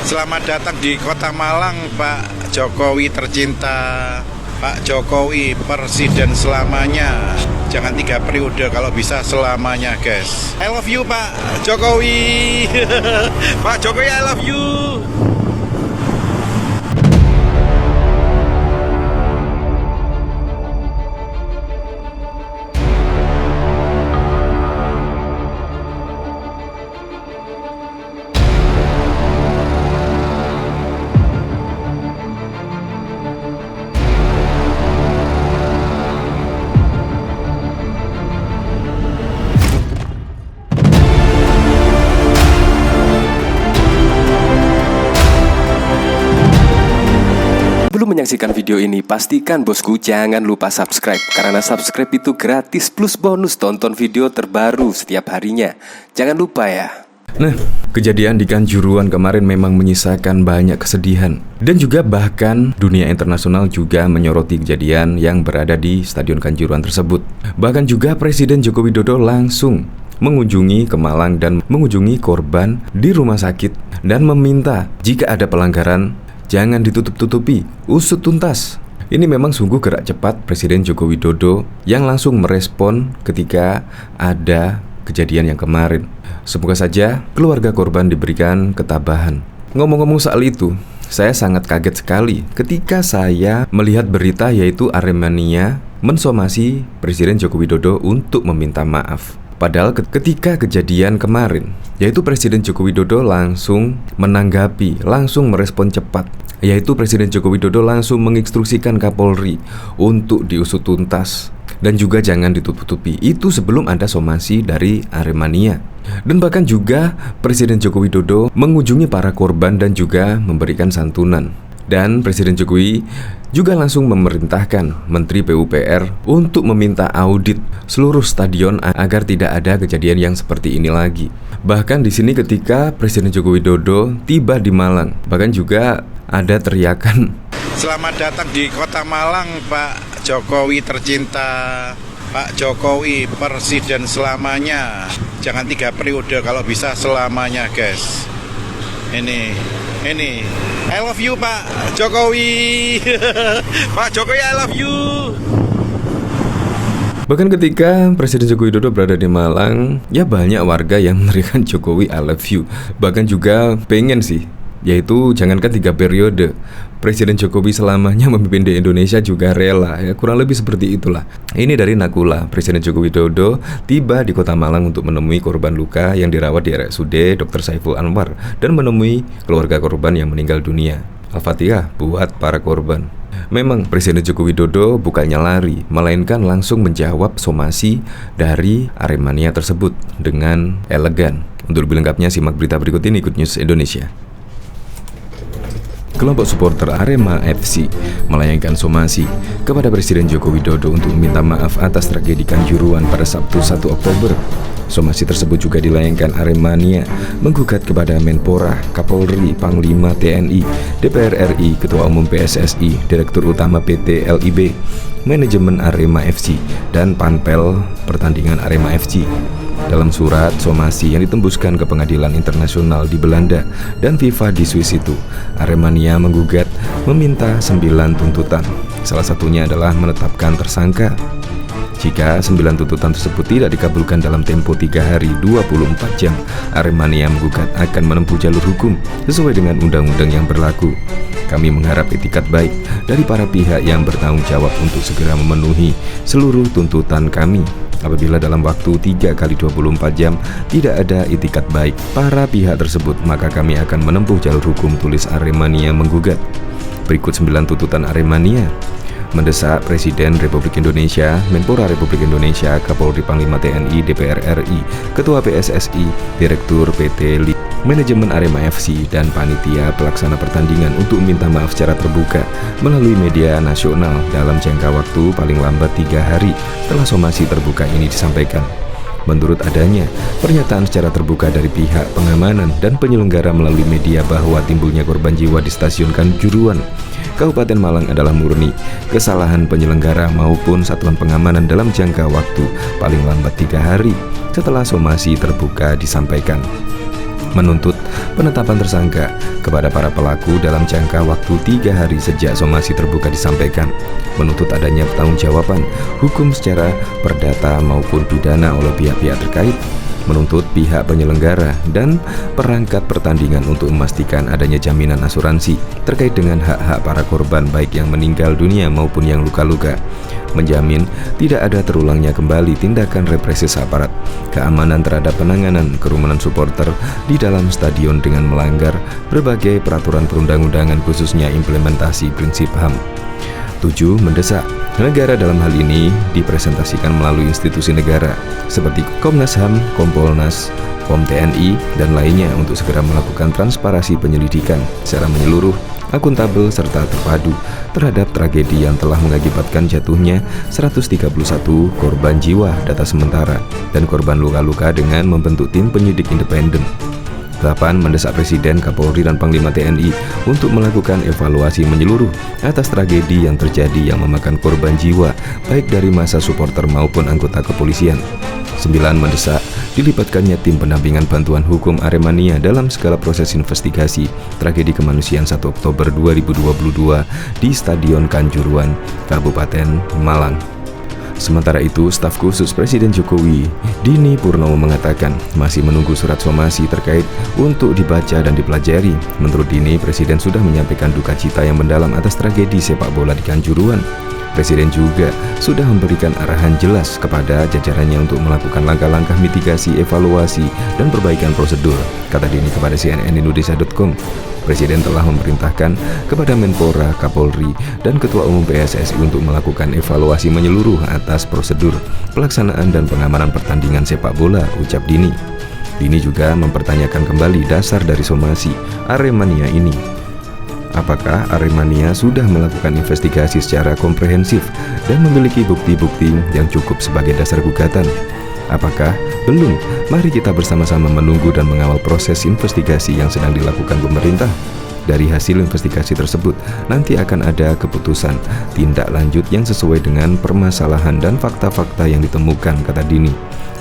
Selamat datang di Kota Malang, Pak Jokowi tercinta. Pak Jokowi presiden selamanya. Jangan 3 periode, kalau bisa selamanya, guys. I love you, Pak Jokowi. Pak Jokowi, I love you. Sebelum menyaksikan video ini, pastikan bosku jangan lupa subscribe. Karena subscribe itu gratis plus bonus tonton video terbaru setiap harinya. Jangan lupa ya. Nah, kejadian di Kanjuruhan kemarin memang menyisakan banyak kesedihan. Dan juga bahkan dunia internasional juga menyoroti kejadian yang berada di Stadion Kanjuruhan tersebut. Bahkan juga Presiden Joko Widodo langsung mengunjungi ke Malang dan mengunjungi korban di rumah sakit dan meminta jika ada pelanggaran jangan ditutup-tutupi, usut tuntas. Ini memang sungguh gerak cepat Presiden Joko Widodo yang langsung merespon ketika ada kejadian yang kemarin. Semoga saja keluarga korban diberikan ketabahan. Ngomong-ngomong soal itu, saya sangat kaget sekali ketika saya melihat berita yaitu Aremania mensomasi Presiden Joko Widodo untuk meminta maaf. Padahal ketika kejadian kemarin, yaitu Presiden Joko Widodo langsung menanggapi, langsung merespon cepat. Yaitu Presiden Joko Widodo langsung menginstruksikan Kapolri untuk diusut tuntas dan juga jangan ditutup-tutupi. Itu sebelum ada somasi dari Aremania. Dan bahkan juga Presiden Joko Widodo mengunjungi para korban dan juga memberikan santunan. Dan Presiden Jokowi juga langsung memerintahkan Menteri PUPR untuk meminta audit seluruh stadion agar tidak ada kejadian yang seperti ini lagi. Bahkan di sini ketika Presiden Joko Widodo tiba di Malang, bahkan juga ada teriakan, "Selamat datang di Kota Malang, Pak Jokowi tercinta. Pak Jokowi presiden selamanya. Jangan 3 periode, kalau bisa selamanya, guys." Ini I love you, Pak Jokowi. Pak Jokowi, I love you. Bahkan ketika Presiden Joko Widodo berada di Malang, ya banyak warga yang meneriakan Jokowi I love you. Bahkan juga pengen sih, yaitu jangankan 3 periode, Presiden Jokowi selamanya memimpin di Indonesia juga rela. Ya kurang lebih seperti itulah. Ini dari Nakula, Presiden Joko Widodo tiba di Kota Malang untuk menemui korban luka yang dirawat di RSUD Dr. Saiful Anwar dan menemui keluarga korban yang meninggal dunia. Al-Fatihah buat para korban. Memang Presiden Joko Widodo bukannya lari, melainkan langsung menjawab somasi dari Aremania tersebut dengan elegan. Untuk lebih lengkapnya simak berita berikut ini, Good News Indonesia. Kelompok supporter Arema FC melayangkan somasi kepada Presiden Joko Widodo untuk meminta maaf atas tragedi Kanjuruhan pada Sabtu 1 Oktober. Somasi tersebut juga dilayangkan Aremania menggugat kepada Menpora, Kapolri, Panglima TNI, DPR RI, Ketua Umum PSSI, Direktur Utama PT LIB, Manajemen Arema FC, dan Panpel Pertandingan Arema FC. Dalam surat somasi yang ditembuskan ke pengadilan internasional di Belanda dan FIFA di Swiss itu, Aremania menggugat meminta 9 tuntutan. Salah satunya adalah menetapkan tersangka. Jika 9 tuntutan tersebut tidak dikabulkan dalam tempo 3 hari 24 jam, Aremania menggugat akan menempuh jalur hukum sesuai dengan undang-undang yang berlaku. Kami mengharap etikat baik dari para pihak yang bertanggung jawab untuk segera memenuhi seluruh tuntutan kami. Apabila dalam waktu 3 kali 24 jam tidak ada itikat baik para pihak tersebut, maka kami akan menempuh jalur hukum, tulis Aremania menggugat. Berikut 9 tuntutan Aremania. Mendesak Presiden Republik Indonesia, Menpora Republik Indonesia, Kapolri, Panglima TNI, DPR RI, Ketua PSSI, Direktur PT LIB, Manajemen Arema FC, dan Panitia Pelaksana Pertandingan untuk meminta maaf secara terbuka melalui media nasional dalam jangka waktu paling lambat 3 hari setelah somasi terbuka ini disampaikan. Menurut adanya pernyataan secara terbuka dari pihak pengamanan dan penyelenggara melalui media bahwa timbulnya korban jiwa di Stasiun Kanjuruhan, Kabupaten Malang adalah murni kesalahan penyelenggara maupun satuan pengamanan dalam jangka waktu paling lambat 3 hari setelah somasi terbuka disampaikan. menuntut penetapan tersangka kepada para pelaku dalam jangka waktu 3 hari sejak somasi terbuka disampaikan, menuntut adanya pertanggungjawaban hukum secara perdata maupun pidana oleh pihak-pihak terkait, menuntut pihak penyelenggara dan perangkat pertandingan untuk memastikan adanya jaminan asuransi terkait dengan hak-hak para korban baik yang meninggal dunia maupun yang luka-luka, menjamin tidak ada terulangnya kembali tindakan represif aparat keamanan terhadap penanganan kerumunan supporter di dalam stadion dengan melanggar berbagai peraturan perundang-undangan khususnya implementasi prinsip HAM. 7. Mendesak negara dalam hal ini dipresentasikan melalui institusi negara seperti Komnas HAM, Kompolnas, POM TNI, dan lainnya untuk segera melakukan transparansi penyelidikan secara menyeluruh, akuntabel, serta terpadu terhadap tragedi yang telah mengakibatkan jatuhnya 131 korban jiwa data sementara dan korban luka-luka dengan membentuk tim penyidik independen. 8. Mendesak Presiden, Kapolri, dan Panglima TNI untuk melakukan evaluasi menyeluruh atas tragedi yang terjadi yang memakan korban jiwa baik dari massa supporter maupun anggota kepolisian. 9. Mendesak dilibatkannya tim pendampingan bantuan hukum Aremania dalam segala proses investigasi tragedi kemanusiaan 1 Oktober 2022 di Stadion Kanjuruhan, Kabupaten Malang. Sementara itu, staf khusus Presiden Jokowi, Dini Purnomo, mengatakan masih menunggu surat somasi terkait untuk dibaca dan dipelajari. Menurut Dini, Presiden sudah menyampaikan duka cita yang mendalam atas tragedi sepak bola di Kanjuruhan. Presiden juga sudah memberikan arahan jelas kepada jajarannya untuk melakukan langkah-langkah mitigasi, evaluasi, dan perbaikan prosedur, kata Dini kepada cnnindonesia.com. Presiden telah memerintahkan kepada Menpora, Kapolri, dan Ketua Umum PSSI untuk melakukan evaluasi menyeluruh atas prosedur, pelaksanaan, dan pengamanan pertandingan sepak bola, ucap Dini. Dini juga mempertanyakan kembali dasar dari somasi Aremania ini. Apakah Aremania sudah melakukan investigasi secara komprehensif dan memiliki bukti-bukti yang cukup sebagai dasar gugatan? Apakah belum? Mari kita bersama-sama menunggu dan mengawal proses investigasi yang sedang dilakukan pemerintah. Dari hasil investigasi tersebut, nanti akan ada keputusan tindak lanjut yang sesuai dengan permasalahan dan fakta-fakta yang ditemukan, kata Dini.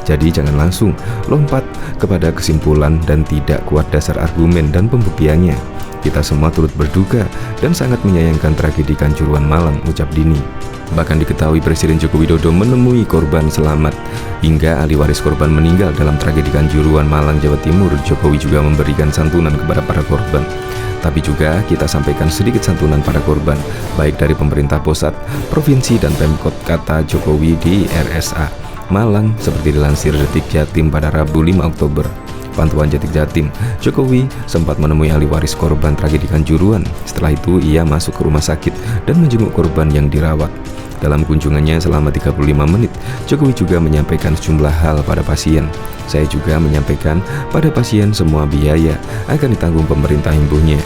Jadi jangan langsung lompat kepada kesimpulan dan tidak kuat dasar argumen dan pembuktiannya. Kita semua turut berduka dan sangat menyayangkan tragedi Kanjuruhan Malang, ucap Dini. Bahkan diketahui Presiden Joko Widodo menemui korban selamat hingga ahli waris korban meninggal dalam tragedi Kanjuruhan Malang, Jawa Timur. Jokowi juga memberikan santunan kepada para korban. Tapi juga kita sampaikan sedikit santunan para korban, baik dari pemerintah pusat, provinsi, dan Pemkot, kata Jokowi di RSA Malang, seperti dilansir Detik Jatim pada Rabu 5 Oktober. Pantauan Detik Jatim, Jokowi sempat menemui ahli waris korban tragedi Kanjuruhan. Setelah itu ia masuk ke rumah sakit dan menjenguk korban yang dirawat. Dalam kunjungannya selama 35 menit, Jokowi juga menyampaikan sejumlah hal pada pasien. Saya juga menyampaikan pada pasien semua biaya akan ditanggung pemerintah, imbuhnya.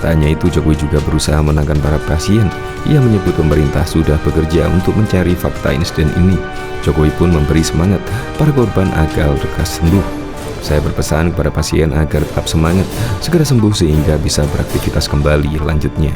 Tak hanya itu, Jokowi juga berusaha menenangkan para pasien. Ia menyebut pemerintah sudah bekerja untuk mencari fakta insiden ini. Jokowi pun memberi semangat para korban agar lekas sembuh. Saya berpesan kepada pasien agar tetap semangat, segera sembuh sehingga bisa beraktivitas kembali, lanjutnya.